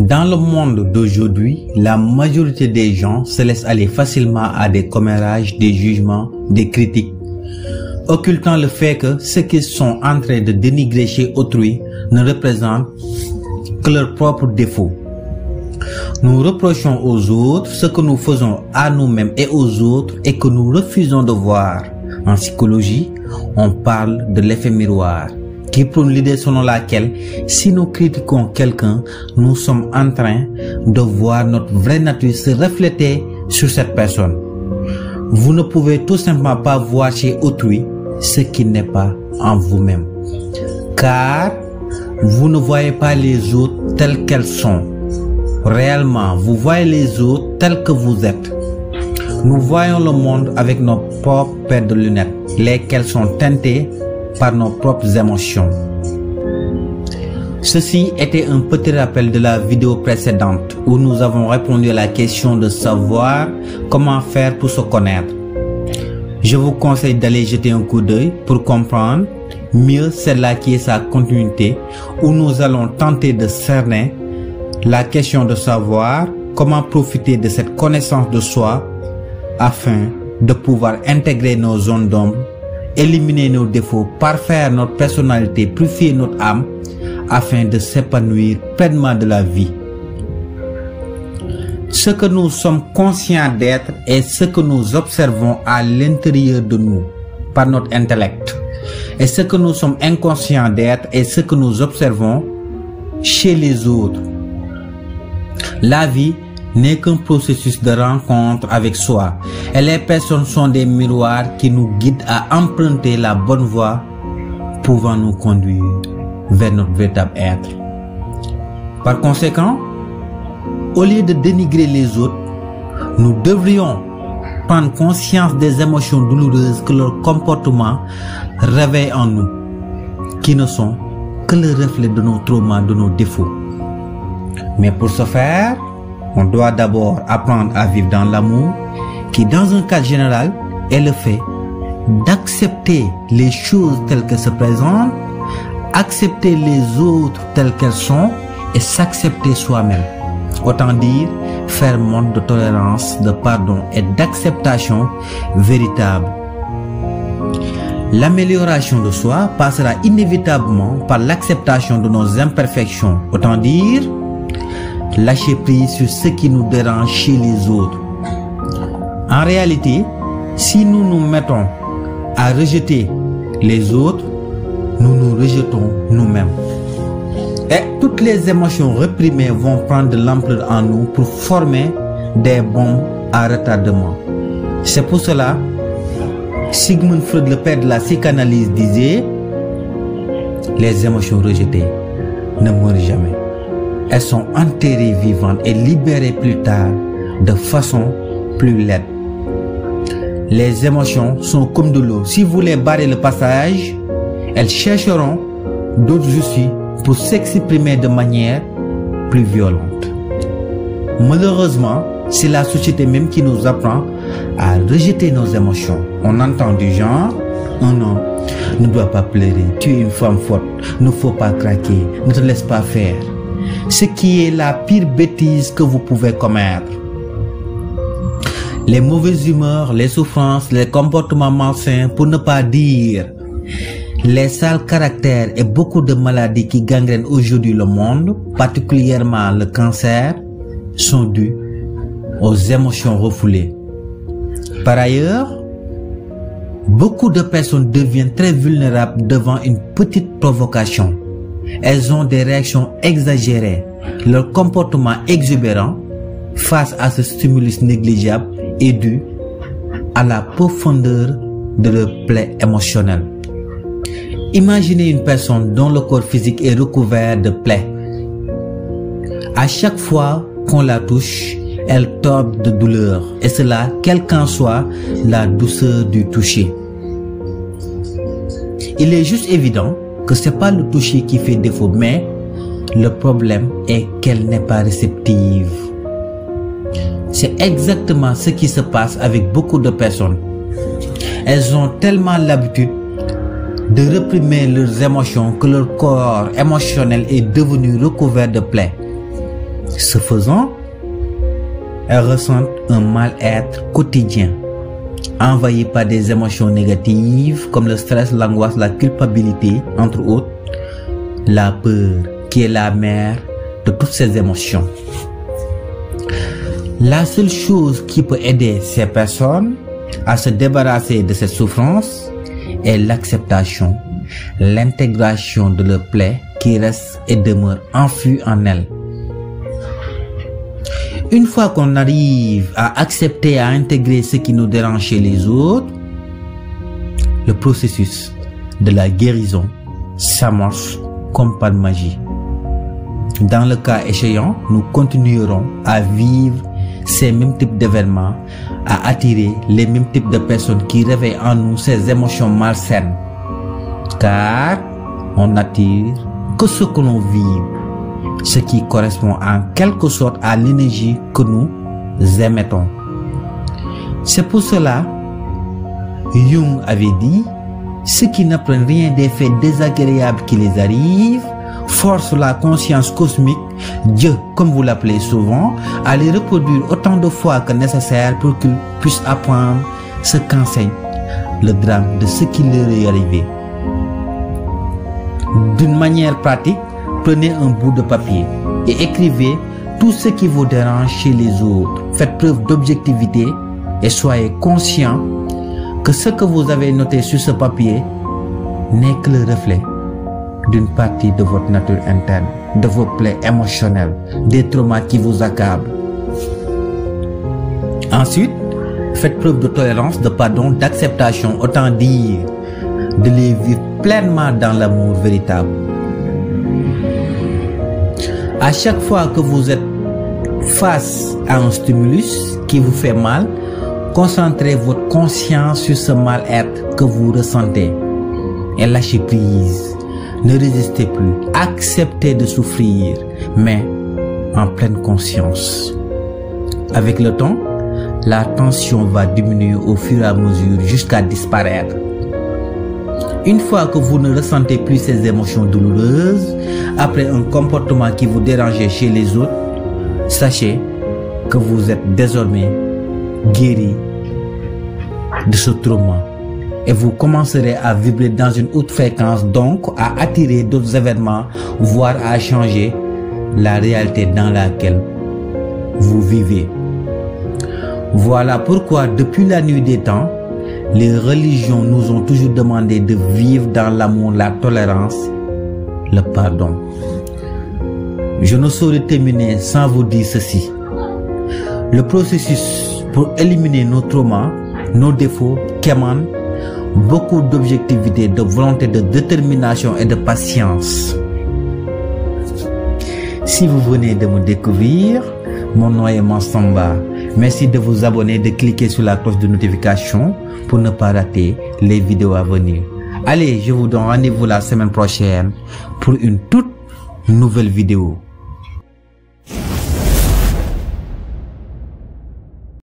Dans le monde d'aujourd'hui, la majorité des gens se laissent aller facilement à des commérages, des jugements, des critiques, occultant le fait que ce qu'ils sont en train de dénigrer chez autrui ne représente que leurs propres défauts. Nous reprochons aux autres ce que nous faisons à nous-mêmes et aux autres et que nous refusons de voir. En psychologie, on parle de l'effet miroir, qui prône l'idée selon laquelle si nous critiquons quelqu'un, nous sommes en train de voir notre vraie nature se refléter sur cette personne. Vous ne pouvez tout simplement pas voir chez autrui ce qui n'est pas en vous-même. Car vous ne voyez pas les autres tels qu'elles sont. Réellement, vous voyez les autres tels que vous êtes. Nous voyons le monde avec nos propres paires de lunettes, lesquelles sont teintées par nos propres émotions. Ceci était un petit rappel de la vidéo précédente où nous avons répondu à la question de savoir comment faire pour se connaître. Je vous conseille d'aller jeter un coup d'œil pour comprendre mieux celle-là qui est sa continuité, où nous allons tenter de cerner la question de savoir comment profiter de cette connaissance de soi afin de pouvoir intégrer nos zones d'ombre, éliminer nos défauts, parfaire notre personnalité, purifier notre âme afin de s'épanouir pleinement de la vie. Ce que nous sommes conscients d'être est ce que nous observons à l'intérieur de nous par notre intellect. Et ce que nous sommes inconscients d'être est ce que nous observons chez les autres. La vie n'est qu'un processus de rencontre avec soi et les personnes sont des miroirs qui nous guident à emprunter la bonne voie pouvant nous conduire vers notre véritable être. Par conséquent, au lieu de dénigrer les autres, nous devrions prendre conscience des émotions douloureuses que leur comportement réveille en nous, qui ne sont que le reflet de nos traumas, de nos défauts. Mais pour ce faire, on doit d'abord apprendre à vivre dans l'amour, qui dans un cadre général est le fait d'accepter les choses telles qu'elles se présentent, accepter les autres telles qu'elles sont et s'accepter soi-même. Autant dire, faire montre de tolérance, de pardon et d'acceptation véritable. L'amélioration de soi passera inévitablement par l'acceptation de nos imperfections. Autant dire, lâcher prise sur ce qui nous dérange chez les autres. En réalité, si nous nous mettons à rejeter les autres, nous nous rejetons nous-mêmes. Et toutes les émotions réprimées vont prendre de l'ampleur en nous pour former des bombes à retardement. C'est pour cela, Sigmund Freud, le père de la psychanalyse, disait: les émotions rejetées ne meurent jamais. Elles sont enterrées vivantes et libérées plus tard de façon plus laide. Les émotions sont comme de l'eau. Si vous les barrez le passage, elles chercheront d'autres issues pour s'exprimer de manière plus violente. Malheureusement, c'est la société même qui nous apprend à rejeter nos émotions. On entend du genre: oh non, ne dois pas pleurer, tu es une femme forte, ne faut pas craquer, ne te laisse pas faire. Ce qui est la pire bêtise que vous pouvez commettre. Les mauvaises humeurs, les souffrances, les comportements malsains, pour ne pas dire les sales caractères et beaucoup de maladies qui gangrènent aujourd'hui le monde, particulièrement le cancer, sont dus aux émotions refoulées. Par ailleurs, beaucoup de personnes deviennent très vulnérables devant une petite provocation. Elles ont des réactions exagérées. Leur comportement exubérant face à ce stimulus négligeable est dû à la profondeur de leur plaie émotionnelle. Imaginez une personne dont le corps physique est recouvert de plaies. À chaque fois qu'on la touche, elle tombe de douleur, et cela quelle qu'en soit la douceur du toucher. Il est juste évident que ce n'est pas le toucher qui fait défaut, mais le problème est qu'elle n'est pas réceptive. C'est exactement ce qui se passe avec beaucoup de personnes. Elles ont tellement l'habitude de réprimer leurs émotions que leur corps émotionnel est devenu recouvert de plaies. Ce faisant, elles ressentent un mal-être quotidien, envahi par des émotions négatives comme le stress, l'angoisse, la culpabilité, entre autres, la peur qui est la mère de toutes ces émotions. La seule chose qui peut aider ces personnes à se débarrasser de cette souffrance est l'acceptation, l'intégration de leurs plaies qui restent et demeurent enfouies en elles. Une fois qu'on arrive à accepter, à intégrer ce qui nous dérange chez les autres, le processus de la guérison s'amorce comme par magie. Dans le cas échéant, nous continuerons à vivre ces mêmes types d'événements, à attirer les mêmes types de personnes qui réveillent en nous ces émotions malsaines. Car on n'attire que ce que l'on vibre, ce qui correspond en quelque sorte à l'énergie que nous émettons. C'est pour cela, Jung avait dit, ceux qui n'apprennent rien des faits désagréables qui les arrivent, force la conscience cosmique, Dieu comme vous l'appelez souvent, à les reproduire autant de fois que nécessaire pour qu'ils puissent apprendre ce qu'enseigne le drame de ce qui leur est arrivé. D'une manière pratique, prenez un bout de papier et écrivez tout ce qui vous dérange chez les autres. Faites preuve d'objectivité et soyez conscient que ce que vous avez noté sur ce papier n'est que le reflet d'une partie de votre nature interne, de vos plaies émotionnelles, des traumas qui vous accablent. Ensuite, faites preuve de tolérance, de pardon, d'acceptation, autant dire de les vivre pleinement dans l'amour véritable. À chaque fois que vous êtes face à un stimulus qui vous fait mal, concentrez votre conscience sur ce mal-être que vous ressentez et lâchez prise. Ne résistez plus, acceptez de souffrir, mais en pleine conscience. Avec le temps, la tension va diminuer au fur et à mesure jusqu'à disparaître. Une fois que vous ne ressentez plus ces émotions douloureuses, après un comportement qui vous dérangeait chez les autres, sachez que vous êtes désormais guéri de ce trauma. Et vous commencerez à vibrer dans une haute fréquence, donc à attirer d'autres événements, voire à changer la réalité dans laquelle vous vivez. Voilà pourquoi depuis la nuit des temps, les religions nous ont toujours demandé de vivre dans l'amour, la tolérance, le pardon. Je ne saurais terminer sans vous dire ceci. Le processus pour éliminer nos traumas, nos défauts, qu'émane beaucoup d'objectivité, de volonté, de détermination et de patience. Si vous venez de me découvrir, mon nom est Mansamba. Merci de vous abonner, de cliquer sur la cloche de notification pour ne pas rater les vidéos à venir. Allez, je vous donne rendez-vous la semaine prochaine pour une toute nouvelle vidéo.